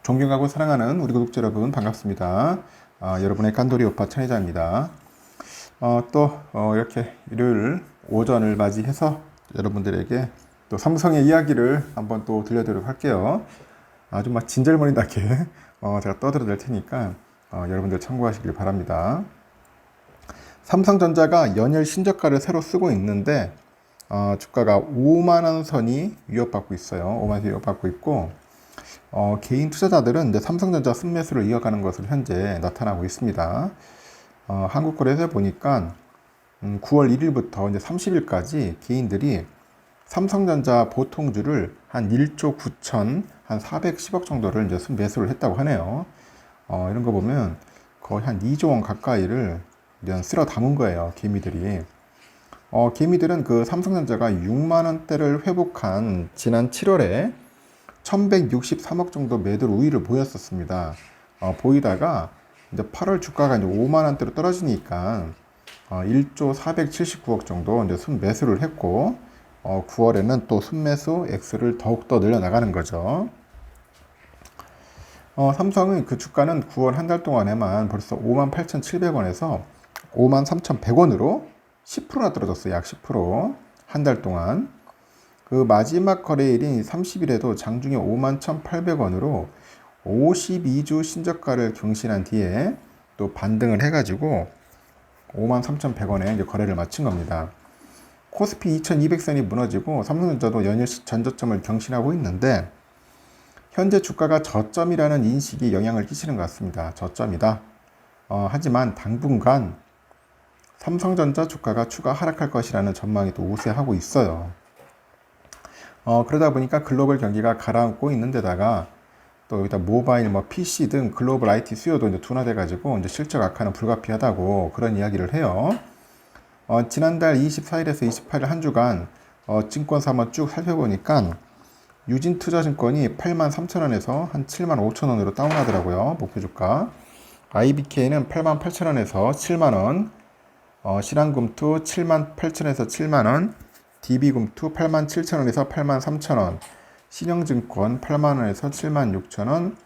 존경하고 사랑하는 우리 구독자 여러분 반갑습니다. 여러분의 깐돌이 오빠 천혜자입니다. 이렇게 일요일 오전을 맞이해서 여러분들에게 또 삼성의 이야기를 한번 또 들려드리도록 할게요. 아주 막 진절머리나게 제가 떠들어낼 테니까 여러분들 참고하시길 바랍니다. 삼성전자가 연일 신저가를 새로 쓰고 있는데 주가가 5만원 선이 위협받고 있어요. 5만원 선이 위협받고 있고 개인 투자자들은 이제 삼성전자 순매수를 이어가는 것으로 현재 나타나고 있습니다. 한국거래소에 보니까 9월 1일부터 이제 30일까지 개인들이 삼성전자 보통주를 한 1조 9천 한 410억 정도를 이제 순매수를 했다고 하네요. 이런 거 보면 거의 한 2조 원 가까이를 쓸어 담은 거예요, 개미들이. 개미들은 그 삼성전자가 6만 원대를 회복한 지난 7월에 1163억 정도 매도 우위를 보였었습니다. 보이다가 이제 8월 주가가 이제 5만 원대로 떨어지니까 1조 479억 정도 이제 순매수를 했고 9월에는 또 순매수 액수를 더욱더 늘려나가는 거죠. 삼성은 그 주가는 9월 한 달 동안에만 벌써 58,700원에서 53,100원으로 10%나 떨어졌어요. 약 10%. 한 달 동안. 그 마지막 거래일인 30일에도 장중에 51,800원으로 52주 신저가를 경신한 뒤에 또 반등을 해가지고 53,100원에 이제 거래를 마친 겁니다. 코스피 2200선이 무너지고 삼성전자도 연일 전저점을 경신하고 있는데 현재 주가가 저점이라는 인식이 영향을 끼치는 것 같습니다. 저점이다. 하지만 당분간 삼성전자 주가가 추가 하락할 것이라는 전망이 또 우세하고 있어요. 그러다 보니까 글로벌 경기가 가라앉고 있는 데다가 또 여기다 모바일, PC 등 글로벌 IT 수요도 이제 둔화돼가지고 이제 실적 악화는 불가피하다고 그런 이야기를 해요. 지난달 24일에서 28일 한 주간 증권사 한번 쭉 살펴보니까 유진투자증권이 83,000원에서 한 75,000원으로 다운하더라고요. 목표 주가. IBK는 88,000원에서 7만원, 신한금투 78,000원에서 7만원, DB금투 87,000원에서 83,000원, 신영증권 8만원에서 76,000원,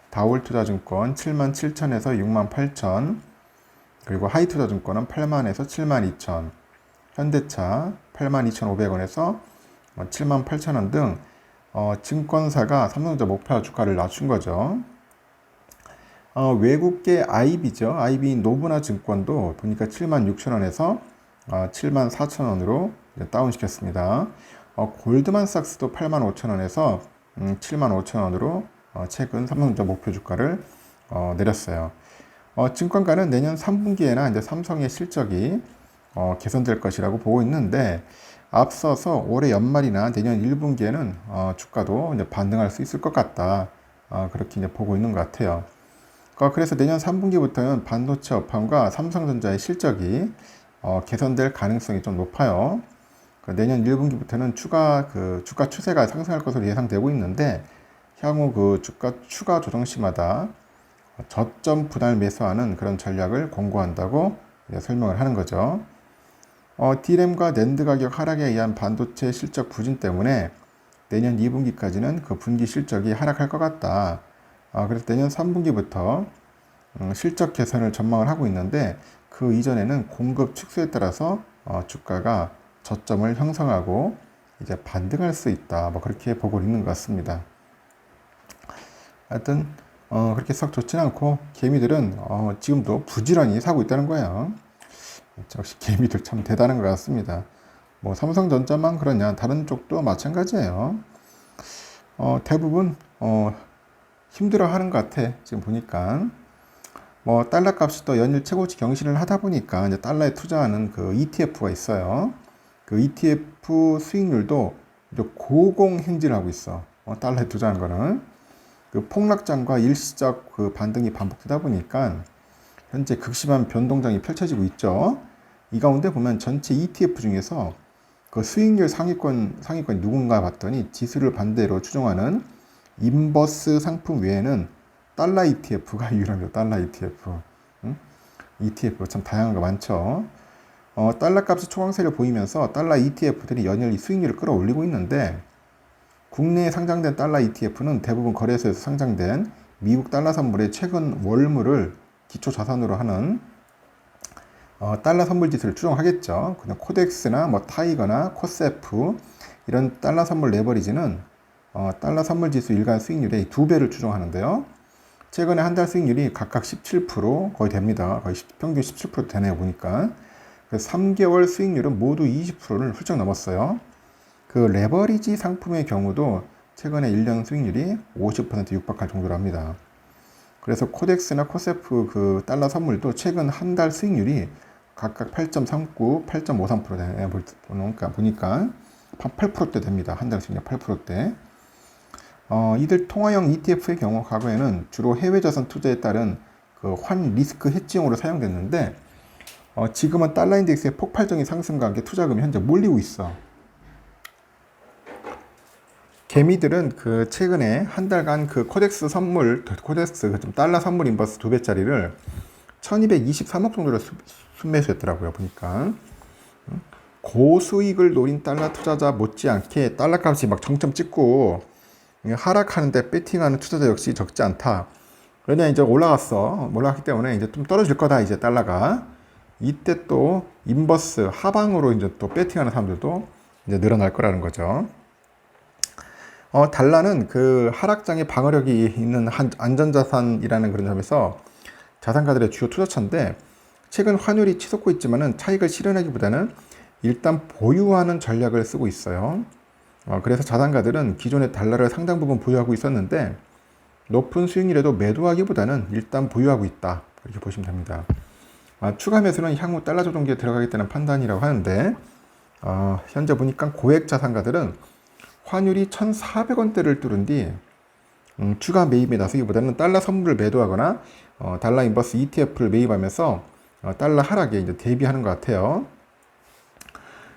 다올투자증권 77,000원에서 68,000원, 그리고 하이투자증권은 8만원에서 72,000원, 현대차 82,500원에서 78,000원 등 증권사가 삼성전자 목표 주가를 낮춘 거죠. 외국계 IB죠. IB 노브나 증권도 보니까 76,000원에서 74,000원으로 다운시켰습니다. 골드만삭스도 85,000원에서 75,000원으로 최근 삼성전자 목표 주가를 내렸어요. 증권가는 내년 3분기에나 이제 삼성의 실적이 개선될 것이라고 보고 있는데 앞서서 올해 연말이나 내년 1분기에는 주가도 이제 반등할 수 있을 것 같다. 그렇게 이제 보고 있는 것 같아요. 그래서 내년 3분기부터는 반도체 업황과 삼성전자의 실적이 개선될 가능성이 좀 높아요. 내년 1분기부터는 주가 추세가 상승할 것으로 예상되고 있는데 향후 그 주가 추가 조정 시마다 저점 분할 매수하는 그런 전략을 권고한다고 설명을 하는 거죠. D램과 낸드 가격 하락에 의한 반도체 실적 부진 때문에 내년 2분기까지는 그 분기 실적이 하락할 것 같다. 그래서 내년 3분기부터 실적 개선을 전망을 하고 있는데 그 이전에는 공급 축소에 따라서 주가가 저점을 형성하고 이제 반등할 수 있다. 그렇게 보고 있는 것 같습니다. 하여튼 그렇게 썩 좋지는 않고 개미들은 지금도 부지런히 사고 있다는 거예요. 역시 개미들 참 대단한 것 같습니다. 삼성전자만 그러냐 다른 쪽도 마찬가지예요. 대부분 힘들어하는 것 같아. 지금 보니까 달러 값이 또 연일 최고치 경신을 하다 보니까 이제 달러에 투자하는 그 ETF가 있어요. 그 ETF 수익률도 이제 고공행진을 하고 있어. 달러에 투자하는 거는 그 폭락장과 일시적 그 반등이 반복되다 보니까 현재 극심한 변동장이 펼쳐지고 있죠. 이 가운데 보면 전체 ETF 중에서 그 수익률 상위권이 누군가 봤더니 지수를 반대로 추종하는 인버스 상품 외에는 달러 ETF가 유일합니다. 달러 ETF. ETF 참 다양한 거 많죠. 달러 값이 초강세를 보이면서 달러 ETF들이 연일 수익률을 끌어올리고 있는데 국내에 상장된 달러 ETF는 대부분 거래소에서 상장된 미국 달러 선물의 최근 월물을 기초 자산으로 하는 달러 선물 지수를 추정하겠죠. 그냥 코덱스나 뭐 타이거나 코세프 이런 달러 선물 레버리지는 달러 선물 지수 일간 수익률의 2배를 추정하는데요. 최근에 한 달 수익률이 각각 17% 거의 됩니다. 거의 평균 17% 되네요, 보니까. 3개월 수익률은 모두 20%를 훌쩍 넘었어요. 그 레버리지 상품의 경우도 최근에 1년 수익률이 50% 육박할 정도로 합니다. 그래서 코덱스나 코세프 그 달러 선물도 최근 한 달 수익률이 각각 8.39, 8.53%대 보니까 8%대 됩니다. 한 달 수익률 8%대. 이들 통화형 ETF의 경우 과거에는 주로 해외 자산 투자에 따른 그 환 리스크 해지용으로 사용됐는데 지금은 달러 인덱스의 폭발적인 상승과 함께 투자금이 현재 몰리고 있어. 개미들은 그 최근에 한 달간 그 코덱스 달러 선물 인버스 2배짜리를 1223억 정도로 순매수했더라고요, 보니까. 고수익을 노린 달러 투자자 못지않게 달러 값이 막 정점 찍고 하락하는데 배팅하는 투자자 역시 적지 않다. 왜냐, 이제 올라갔기 때문에 이제 좀 떨어질 거다, 이제 달러가. 이때 또 인버스 하방으로 이제 또 배팅하는 사람들도 이제 늘어날 거라는 거죠. 달러는 그 하락장의 방어력이 있는 안전자산이라는 그런 점에서 자산가들의 주요 투자처인데, 최근 환율이 치솟고 있지만은 차익을 실현하기보다는 일단 보유하는 전략을 쓰고 있어요. 그래서 자산가들은 기존의 달러를 상당 부분 보유하고 있었는데 높은 수익률에도 매도하기보다는 일단 보유하고 있다, 이렇게 보시면 됩니다. 추가 매수는 향후 달러 조정기에 들어가겠다는 판단이라고 하는데 현재 보니까 고액 자산가들은 환율이 1,400원대를 뚫은 뒤 추가 매입에 나서기보다는 달러 선물을 매도하거나 달러 인버스 ETF를 매입하면서 달러 하락에 이제 대비하는 것 같아요.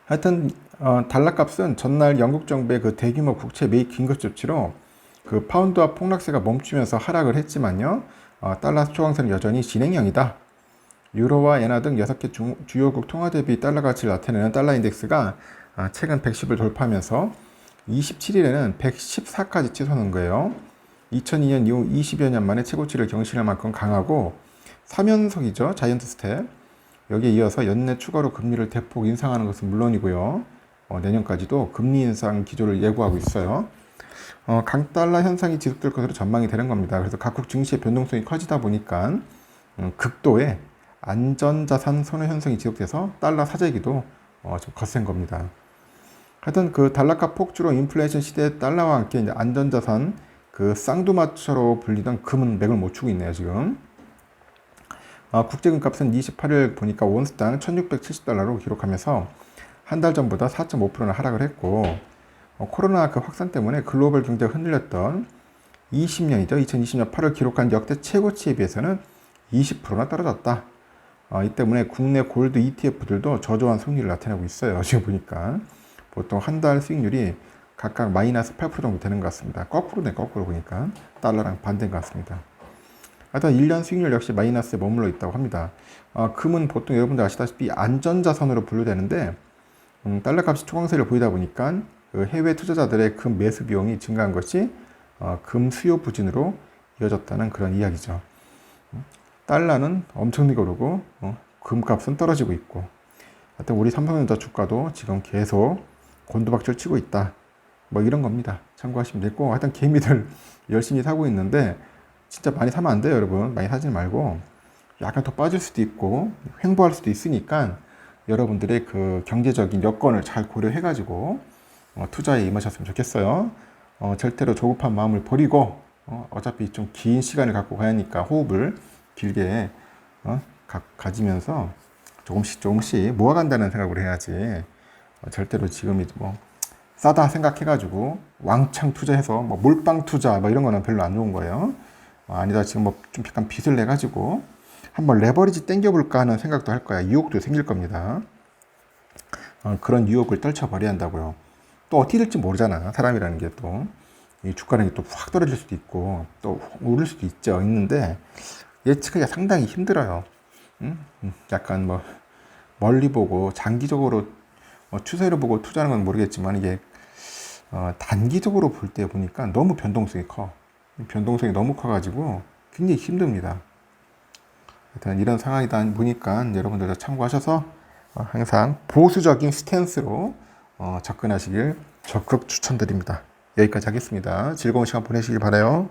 하여튼 달러 값은 전날 영국 정부의 그 대규모 국채 매입 긴급 조치로 그 파운드와 폭락세가 멈추면서 하락을 했지만요. 달러 초강세는 여전히 진행형이다. 유로와 엔화 등 6개 주요국 통화 대비 달러 가치를 나타내는 달러 인덱스가 최근 110을 돌파하면서 27일에는 114까지 치솟는 거예요. 2002년 이후 20여 년 만에 최고치를 경신할 만큼 강하고 3연속이죠. 자이언트 스텝. 여기에 이어서 연내 추가로 금리를 대폭 인상하는 것은 물론이고요. 내년까지도 금리 인상 기조를 예고하고 있어요. 강달러 현상이 지속될 것으로 전망이 되는 겁니다. 그래서 각국 증시의 변동성이 커지다 보니까 극도의 안전자산 선호 현상이 지속돼서 달러 사재기도 좀 거센 겁니다. 하여튼 그 달러값 폭주로 인플레이션 시대의 달러와 함께 이제 안전자산 그 쌍두마차로 불리던 금은 맥을 못 추고 있네요, 지금. 국제금값은 28일 보니까 온스당 1670달러로 기록하면서 한 달 전보다 4.5%나 하락을 했고, 코로나 그 확산 때문에 글로벌 경제가 흔들렸던 20년이죠. 2020년 8월 기록한 역대 최고치에 비해서는 20%나 떨어졌다. 이 때문에 국내 골드 ETF들도 저조한 승률을 나타내고 있어요. 지금 보니까 보통 한 달 수익률이 각각 마이너스 8% 정도 되는 것 같습니다. 거꾸로네, 거꾸로 보니까 달러랑 반대인 것 같습니다. 하여튼 1년 수익률 역시 마이너스에 머물러 있다고 합니다. 금은 보통 여러분들 아시다시피 안전자산으로 분류되는데 달러 값이 초강세를 보이다 보니까 그 해외 투자자들의 금 매수 비용이 증가한 것이 금 수요 부진으로 이어졌다는 그런 이야기죠. 달러는 엄청나게 오르고 금값은 떨어지고 있고, 하여튼 우리 삼성전자 주가도 지금 계속 곤두박질 치고 있다, 뭐 이런 겁니다. 참고하시면 되고, 하여튼 개미들 열심히 사고 있는데 진짜 많이 사면 안 돼요, 여러분. 많이 사지 말고 약간 더 빠질 수도 있고 횡보할 수도 있으니까 여러분들의 그 경제적인 여건을 잘 고려해 가지고 투자에 임하셨으면 좋겠어요. 절대로 조급한 마음을 버리고 어차피 좀 긴 시간을 갖고 가야 하니까 호흡을 길게 가지면서 조금씩 모아간다는 생각으로 해야지. 절대로 지금이 뭐 싸다 생각해가지고 왕창 투자해서 뭐 몰빵 투자 뭐 이런 거는 별로 안 좋은 거예요. 아니다, 지금 뭐 좀 약간 빚을 내 가지고 한번 레버리지 땡겨볼까 하는 생각도 할 거야. 유혹도 생길 겁니다. 그런 유혹을 떨쳐버려야 한다고요. 또 어떻게 될지 모르잖아, 사람이라는 게. 또 이 주가는 또 확 떨어질 수도 있고 또 오를 수도 있는데 예측하기가 상당히 힘들어요. 약간 뭐 멀리 보고 장기적으로 추세를 보고 투자하는 건 모르겠지만 이게 단기적으로 볼 때 보니까 너무 변동성이 커. 변동성이 너무 커가지고 굉장히 힘듭니다. 일단 이런 상황이다 보니까 여러분들도 참고하셔서 항상 보수적인 스탠스로 접근하시길 적극 추천드립니다. 여기까지 하겠습니다. 즐거운 시간 보내시길 바라요.